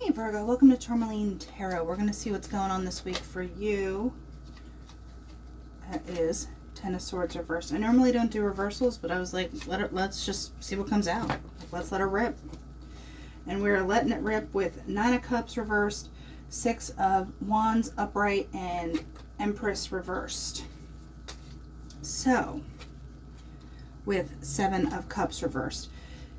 Hey Virgo, welcome to Tourmaline Tarot. We're going to see what's going on this week for you. That is Ten of Swords reversed. I normally don't do reversals, but I was like, let's just see what comes out. Let's let her rip. And we're letting it rip with Nine of Cups reversed, Six of Wands upright, and Empress reversed. So, with Seven of Cups reversed.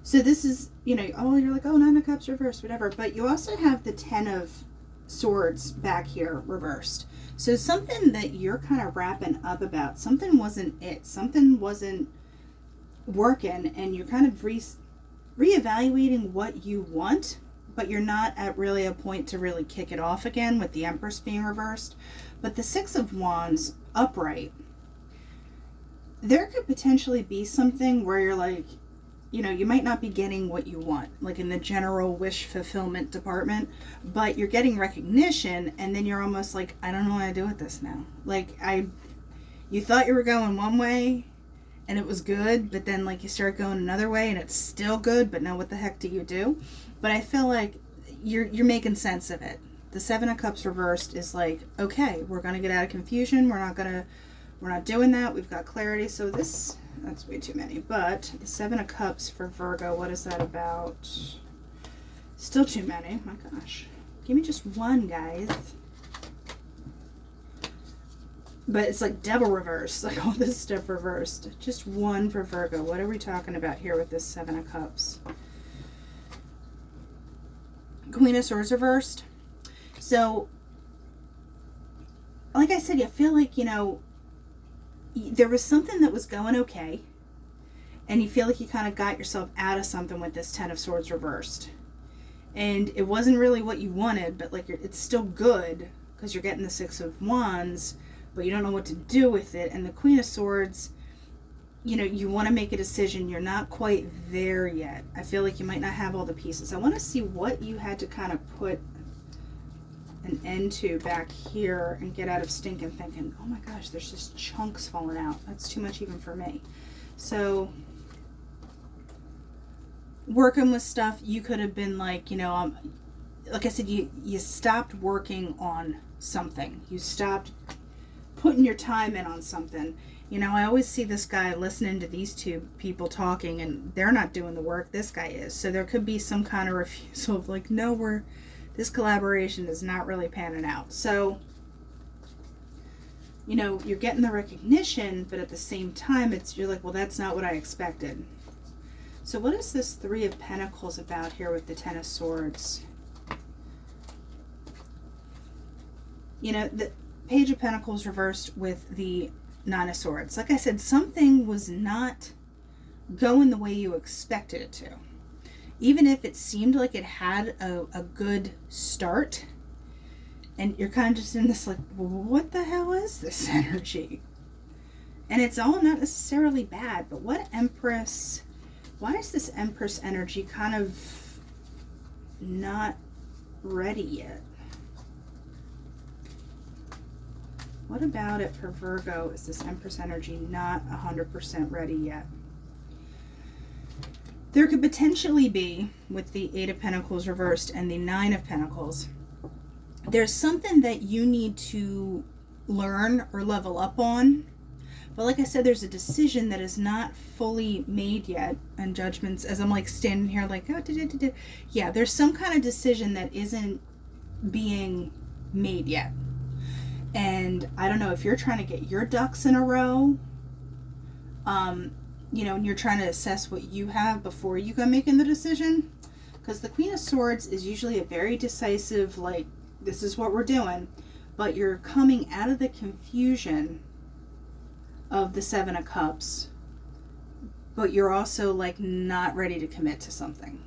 So this is, you know, oh, you're like, oh, Nine of Cups reversed, whatever. But you also have the Ten of Swords back here reversed. So something that you're kind of wrapping up about, something wasn't it. Something wasn't working, and you're kind of reevaluating what you want, but you're not at really a point to really kick it off again with the Empress being reversed. But the Six of Wands upright, there could potentially be something where you're like, you know, you might not be getting what you want, like in the general wish fulfillment department, but you're getting recognition, and then you're almost like, I don't know what to do with this now. Like, you thought you were going one way, and it was good, but then, like, you start going another way, and it's still good, but now what the heck do you do? But I feel like you're making sense of it. The Seven of Cups reversed is like, okay, we're going to get out of confusion. We're not doing that. We've got clarity. So that's way too many. But the Seven of Cups for Virgo, what is that about? Still too many. My gosh. Give me just one, guys. But it's like Devil reversed. Like all this stuff reversed. Just one for Virgo. What are we talking about here with this Seven of Cups? Queen of Swords reversed. So, like I said, I feel like, you know, there was something that was going okay, and you feel like you kind of got yourself out of something with this Ten of Swords reversed, and it wasn't really what you wanted, but like it's still good because you're getting the Six of Wands, but you don't know what to do with it. And the Queen of Swords, you know, you want to make a decision. You're not quite there yet. I feel like you might not have all the pieces. I want to see what you had to kind of put an end to back here and get out of stinking thinking, oh my gosh, there's just chunks falling out. That's too much even for me. So working with stuff, you could have been like, you know, like I said, you stopped working on something. You stopped putting your time in on something. You know, I always see this guy listening to these two people talking, and they're not doing the work. This guy is. So there could be some kind of refusal of like, no, this collaboration is not really panning out. So, you know, you're getting the recognition, but at the same time, you're like, well, that's not what I expected. So what is this Three of Pentacles about here with the Ten of Swords? You know, the Page of Pentacles reversed with the Nine of Swords. Like I said, something was not going the way you expected it to. Even if it seemed like it had a good start, and you're kind of just in this like, well, what the hell is this energy? And it's all not necessarily bad, but why is this Empress energy kind of not ready yet? What about it for Virgo? Is this Empress energy not 100% ready yet? There could potentially be, with the Eight of Pentacles reversed and the Nine of Pentacles, there's something that you need to learn or level up on. But like I said, there's a decision that is not fully made yet, and judgments, as I'm like standing here like, oh, yeah, there's some kind of decision that isn't being made yet. And I don't know if you're trying to get your ducks in a row, you know, and you're trying to assess what you have before you go making the decision. Because the Queen of Swords is usually a very decisive, like, this is what we're doing. But you're coming out of the confusion of the Seven of Cups. But you're also, like, not ready to commit to something.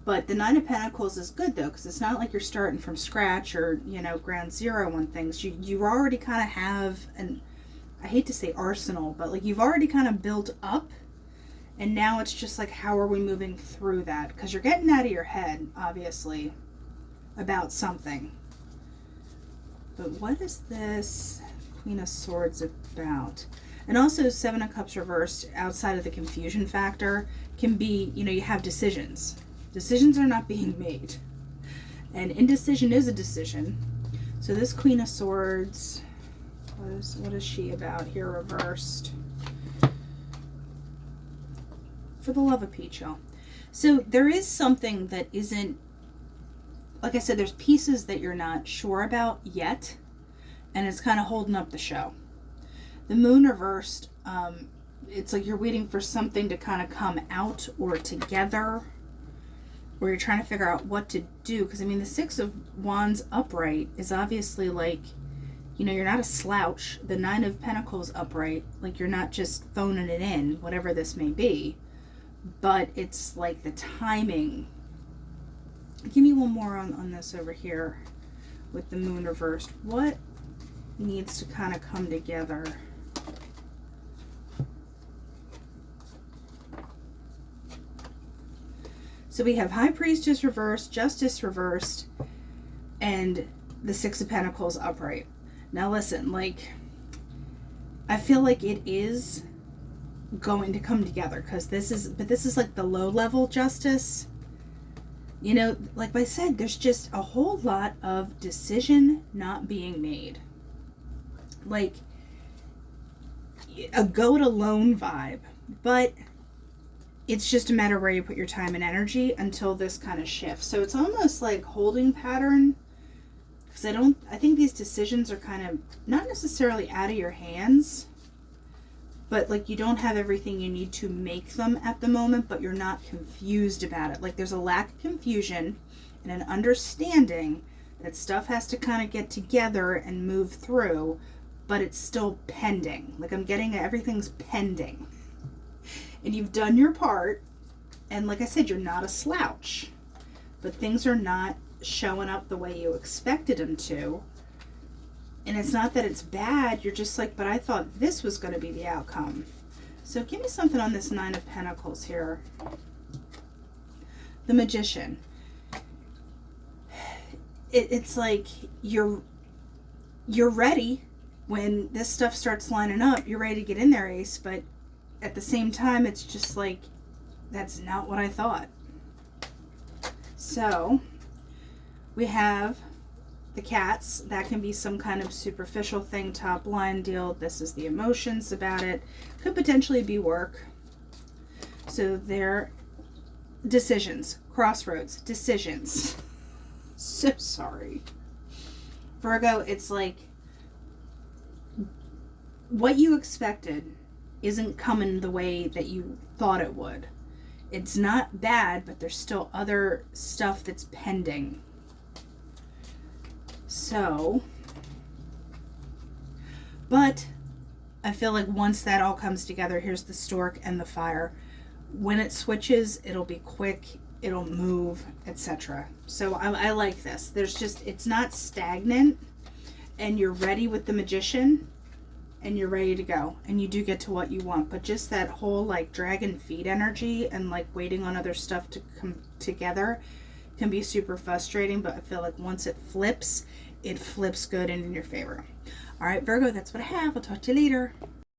But the Nine of Pentacles is good, though, because it's not like you're starting from scratch or, you know, ground zero on things. You already kind of have an, I hate to say arsenal, but like you've already kind of built up, and now it's just like, how are we moving through that? Because you're getting out of your head, obviously, about something. But what is this Queen of Swords about? And also Seven of Cups reversed, outside of the confusion factor, can be, you know, you have decisions. Decisions are not being made. And indecision is a decision. So this Queen of Swords, what is she about here reversed? For the love of Peach, y'all. So there is something that isn't, like I said, there's pieces that you're not sure about yet, and it's kind of holding up the show. The Moon reversed, it's like you're waiting for something to kind of come out or together, or you're trying to figure out what to do. Because, I mean, the Six of Wands upright is obviously like, you know, you're not a slouch. The Nine of Pentacles upright, like you're not just phoning it in, whatever this may be. But it's like the timing. Give me one more on this over here with the Moon reversed. What needs to kind of come together? So we have High Priestess reversed, Justice reversed, and the Six of Pentacles upright. Now listen, like, I feel like it is going to come together, because this is like the low level justice. You know, like I said, there's just a whole lot of decision not being made. Like a go it alone vibe, but it's just a matter where you put your time and energy until this kind of shifts. So it's almost like holding pattern, because I think these decisions are kind of not necessarily out of your hands, but like you don't have everything you need to make them at the moment, but you're not confused about it. Like there's a lack of confusion and an understanding that stuff has to kind of get together and move through, but it's still pending. Like I'm getting everything's pending. And you've done your part, and like I said, you're not a slouch, but things are not showing up the way you expected them to. And it's not that it's bad, you're just like, but I thought this was going to be the outcome. So give me something on this Nine of Pentacles here. The Magician. It's like you're ready when this stuff starts lining up. You're ready to get in there, Ace, but at the same time, it's just like, that's not what I thought. So we have the cats. That can be some kind of superficial thing, top line deal. This is the emotions about it. Could potentially be work. So they're decisions, crossroads, decisions. So sorry. Virgo, it's like what you expected isn't coming the way that you thought it would. It's not bad, but there's still other stuff that's pending. So, but I feel like once that all comes together, here's the Stork and the Fire. When it switches, it'll be quick, it'll move, etc. So I like this. There's just, it's not stagnant, and you're ready with the Magician, and you're ready to go, and you do get to what you want. But just that whole like dragon feet energy and like waiting on other stuff to come together can be super frustrating. But I feel like once it flips good and in your favor. All right, Virgo, that's what I have. I'll talk to you later.